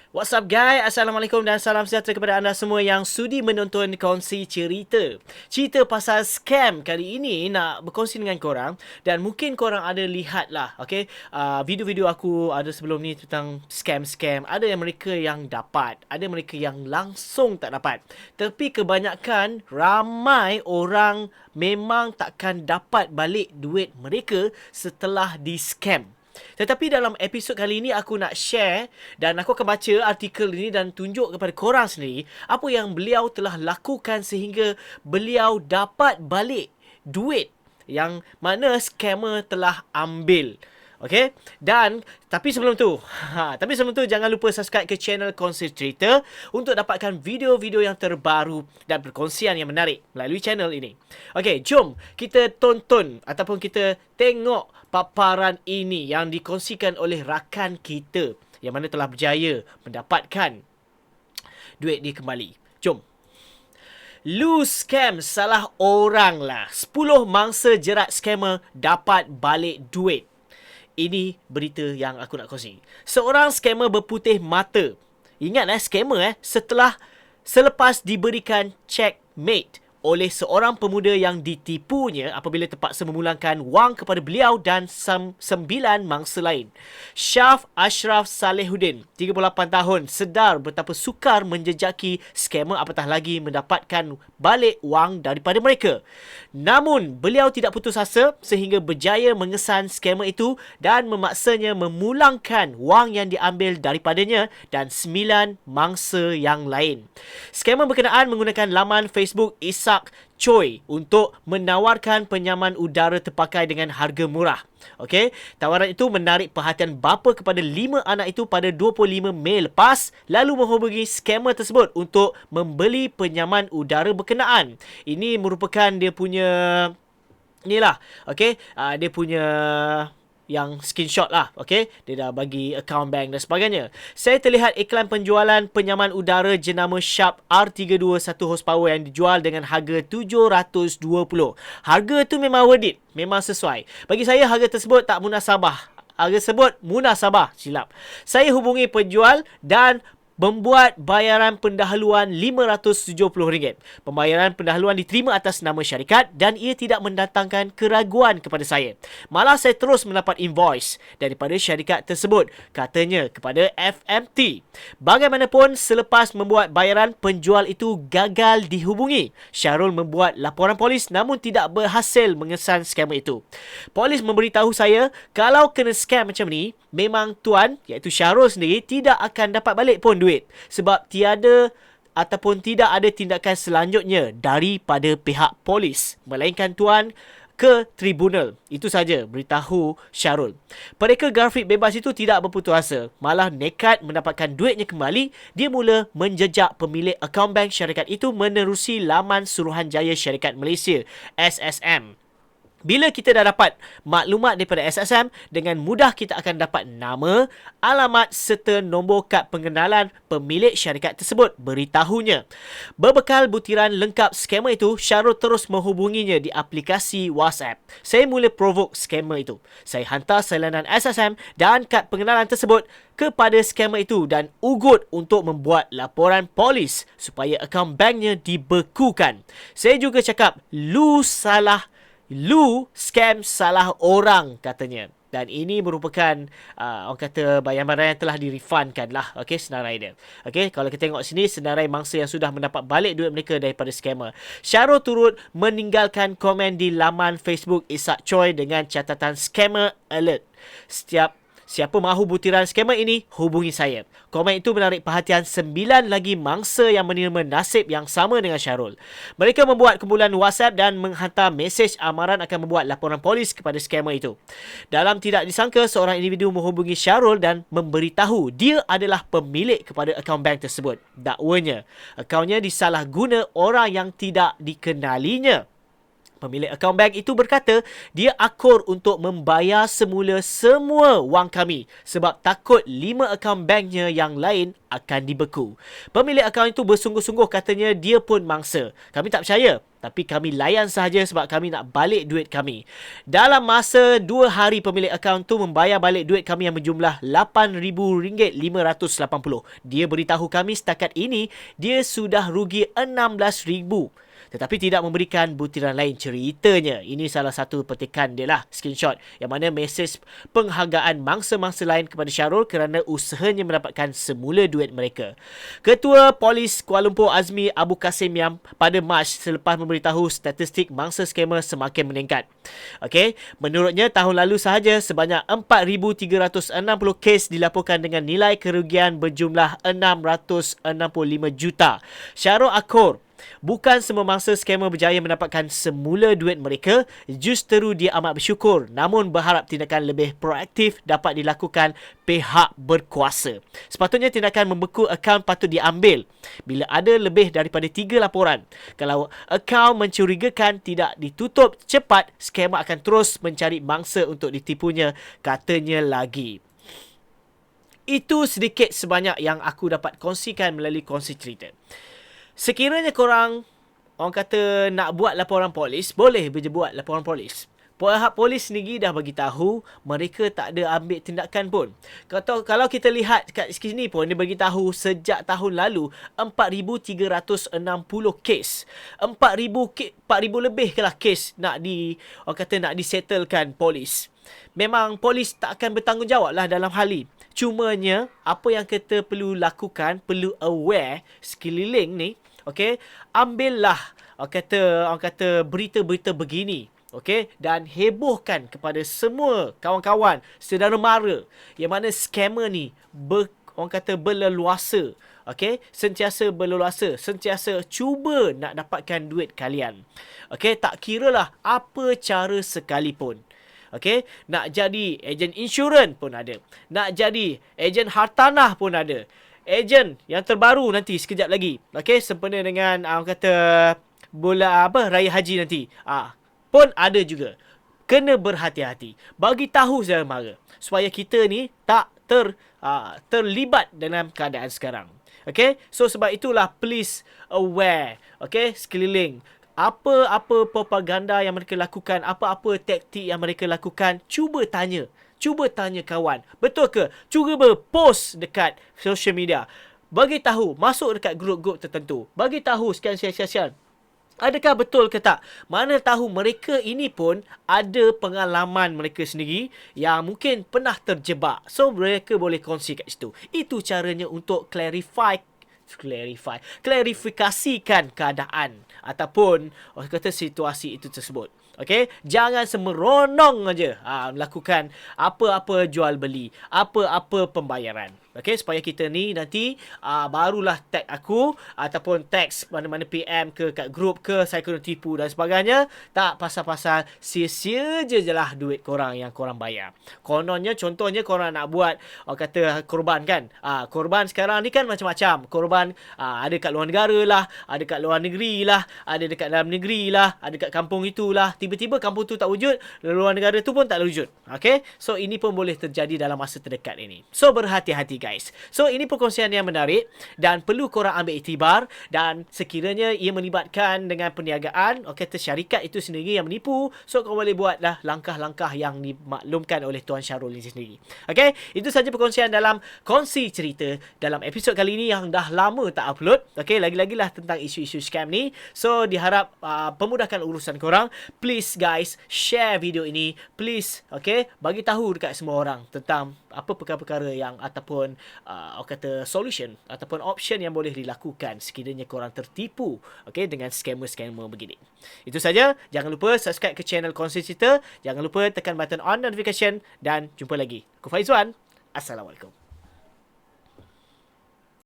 What's up guys? Assalamualaikum dan salam sejahtera kepada anda semua yang sudi menonton Kongsi Cerita. Cerita pasal scam kali ini nak berkongsi dengan korang dan mungkin korang ada lihat lah, okay? Video-video aku ada sebelum ni tentang scam-scam. Ada yang mereka yang dapat, ada mereka yang langsung tak dapat. Tapi kebanyakan ramai orang memang takkan dapat balik duit mereka setelah di scam. Tetapi dalam episod kali ini aku nak share dan aku akan baca artikel ini dan tunjuk kepada korang sendiri apa yang beliau telah lakukan sehingga beliau dapat balik duit yang mana scammer telah ambil. Okay? Dan tapi sebelum tu jangan lupa subscribe ke channel Kongsi Cerita untuk dapatkan video-video yang terbaru dan perkongsian yang menarik melalui channel ini. Okay, jom kita tonton ataupun kita tengok paparan ini yang dikongsikan oleh rakan kita yang mana telah berjaya mendapatkan duit dia kembali. Jom. Lu scam salah orang lah. 10 mangsa jerat scammer dapat balik duit. Ini berita yang aku nak kongsi. Seorang scammer berputih mata. Ingat scammer selepas diberikan checkmate oleh seorang pemuda yang ditipunya apabila terpaksa memulangkan wang kepada beliau dan 9 mangsa lain. Syaf Ashraf Salehuddin, 38 tahun, sedar betapa sukar menjejaki scammer apatah lagi mendapatkan balik wang daripada mereka. Namun, beliau tidak putus asa sehingga berjaya mengesan scammer itu dan memaksanya memulangkan wang yang diambil daripadanya dan 9 mangsa yang lain. Scammer berkenaan menggunakan laman Facebook Isak Choi untuk menawarkan penyaman udara terpakai dengan harga murah. Okey, tawaran itu menarik perhatian bapa kepada 5 anak itu pada 25 Mei lepas lalu menghubungi scammer tersebut untuk membeli penyaman udara berkenaan. Ini merupakan dia punya inilah, okey, dia punya yang screenshot lah, okay? Dia dah bagi account bank dan sebagainya. Saya terlihat iklan penjualan penyaman udara jenama Sharp R32 1 horsepower yang dijual dengan harga $720. Harga tu memang worth it, memang sesuai. Bagi saya harga tersebut tak munasabah. Silap. Saya hubungi penjual dan membuat bayaran pendahuluan RM570. Pembayaran pendahuluan diterima atas nama syarikat dan ia tidak mendatangkan keraguan kepada saya. Malah saya terus mendapat invoice daripada syarikat tersebut, katanya kepada FMT. Bagaimanapun, selepas membuat bayaran, penjual itu gagal dihubungi. Syarul membuat laporan polis namun tidak berhasil mengesan scammer itu. Polis memberitahu saya kalau kena scam macam ni, memang tuan, iaitu Syarul sendiri, tidak akan dapat balik pun duit sebab tidak ada tindakan selanjutnya daripada pihak polis, melainkan tuan ke tribunal. Itu saja, beritahu Syarul. Pereka grafik bebas itu tidak berputus asa, malah nekat mendapatkan duitnya kembali. Dia mula menjejak pemilik akaun bank syarikat itu menerusi laman Suruhanjaya Syarikat Malaysia SSM. Bila kita dah dapat maklumat daripada SSM, dengan mudah kita akan dapat nama, alamat serta nombor kad pengenalan pemilik syarikat tersebut, beritahunya. Berbekal butiran lengkap scammer itu, Syarul terus menghubunginya di aplikasi WhatsApp. Saya mula provoke scammer itu. Saya hantar salinan SSM dan kad pengenalan tersebut kepada scammer itu dan ugut untuk membuat laporan polis supaya akaun banknya dibekukan. Saya juga cakap, Lu scam salah orang, katanya. Dan ini merupakan orang kata bayaran yang telah direfundkan lah. Okey, senarai dia. Okey, kalau kita tengok sini, senarai mangsa yang sudah mendapat balik duit mereka daripada scammer. Syarul turut meninggalkan komen di laman Facebook Isak Choi dengan catatan scammer alert. Siapa mahu butiran scammer ini, hubungi saya. Komen itu menarik perhatian 9 lagi mangsa yang menerima nasib yang sama dengan Syarul. Mereka membuat kumpulan WhatsApp dan menghantar mesej amaran akan membuat laporan polis kepada scammer itu. Dalam tidak disangka, seorang individu menghubungi Syarul dan memberitahu dia adalah pemilik kepada akaun bank tersebut. Dakwanya, akaunnya disalahguna orang yang tidak dikenalinya. Pemilik akaun bank itu berkata dia akur untuk membayar semula semua wang kami sebab takut 5 akaun banknya yang lain akan dibeku. Pemilik akaun itu bersungguh-sungguh, katanya dia pun mangsa. Kami tak percaya. Tapi kami layan sahaja sebab kami nak balik duit kami. Dalam masa 2 hari pemilik akaun tu membayar balik duit kami yang berjumlah RM8,580. Dia beritahu kami setakat ini dia sudah rugi RM16,000. Tetapi tidak memberikan butiran lain ceritanya. Ini salah satu petikan dia lah, screenshot, yang mana mesej penghargaan mangsa-mangsa lain kepada Syarul kerana usahanya mendapatkan semula duit mereka. Ketua Polis Kuala Lumpur Azmi Abu Kasim yang pada Mac selepas memberitahu statistik mangsa skamer semakin meningkat. Okey, menurutnya tahun lalu sahaja sebanyak 4,360 kes dilaporkan dengan nilai kerugian berjumlah 665 juta. Syarul Akhor, bukan semua mangsa skamer berjaya mendapatkan semula duit mereka. Justeru dia amat bersyukur, namun berharap tindakan lebih proaktif dapat dilakukan pihak berkuasa. Sepatutnya tindakan membeku akaun patut diambil bila ada lebih daripada 3 laporan. Kalau akaun mencurigakan tidak ditutup cepat, skamer akan terus mencari mangsa untuk ditipunya, katanya lagi. Itu sedikit sebanyak yang aku dapat kongsikan melalui kongsi cerita. Sekiranya korang, orang kata nak buat laporan polis, boleh je buat laporan polis. Pihak polis sendiri dah bagi tahu mereka tak ada ambil tindakan pun. Kalau kita lihat kat sini pun, dia bagi tahu sejak tahun lalu 4,360 kes. 4,000 lebih lah kes nak disettlekan polis. Memang polis tak akan bertanggungjawab lah dalam hal ini. Cumanya apa yang kita perlu lakukan, perlu aware sekeliling ni. Okey, ambillah orang kata berita-berita begini, okey, dan hebohkan kepada semua kawan-kawan, saudara mara yang mana skamer ni berleluasa, okey, sentiasa berleluasa, sentiasa cuba nak dapatkan duit kalian. Okey, tak kiralah apa cara sekalipun. Okey, nak jadi ejen insurans pun ada, nak jadi ejen hartanah pun ada. Ejen yang terbaru nanti sekejap lagi, okey, sempena dengan orang kata raya haji nanti, pun ada juga. Kena berhati-hati. Bagi tahu saudara mara supaya kita ni tak terlibat dalam keadaan sekarang. Okey, so sebab itulah please aware, okey, sekeliling. Apa-apa propaganda yang mereka lakukan, apa-apa taktik yang mereka lakukan, cuba tanya kawan, betul ke? Cuba berpost dekat social media. Bagi tahu, masuk dekat grup-grup tertentu. Bagi tahu sekian. Adakah betul ke tak? Mana tahu mereka ini pun ada pengalaman mereka sendiri yang mungkin pernah terjebak. So mereka boleh kongsi kat situ. Itu caranya untuk klarifikasikan keadaan ataupun orang kata situasi itu tersebut. Okey, jangan semeronong aja melakukan apa-apa jual beli, apa-apa pembayaran. Okey, supaya kita ni nanti barulah tag aku ataupun teks mana-mana PM ke kat grup ke, saya kena tipu dan sebagainya. Tak pasal-pasal sia-sia je lah duit korang yang korang bayar. Kononnya, contohnya korang nak buat orang kata korban kan. Korban sekarang ni kan macam-macam. Korban ada kat luar negara lah, ada kat luar negeri lah, ada dekat dalam negeri lah, ada kat kampung itulah. Tiba-tiba kampung tu tak wujud, luar negara tu pun tak wujud. Okey, so ini pun boleh terjadi dalam masa terdekat ini. So berhati-hati guys. So ini perkongsian yang menarik dan perlu korang ambil iktibar, dan sekiranya ia melibatkan dengan perniagaan, okey, syarikat itu sendiri yang menipu, so korang boleh buatlah langkah-langkah yang dimaklumkan oleh Tuan Syarul ini sendiri. Okey, itu saja perkongsian dalam kongsi cerita dalam episod kali ini yang dah lama tak upload. Okey, lagi-lagi lah tentang isu-isu scam ni. So diharap pemudahkan urusan korang. Please guys, share video ini. Please, okey, bagi tahu dekat semua orang tentang apa perkara-perkara yang ataupun orang kata solution ataupun option yang boleh dilakukan sekiranya korang tertipu, okey, dengan scammer-scammer begini. Itu saja. Jangan lupa subscribe ke channel Kongsi Cerita. Jangan lupa tekan button on notification dan jumpa lagi. Aku Faizwan. Assalamualaikum.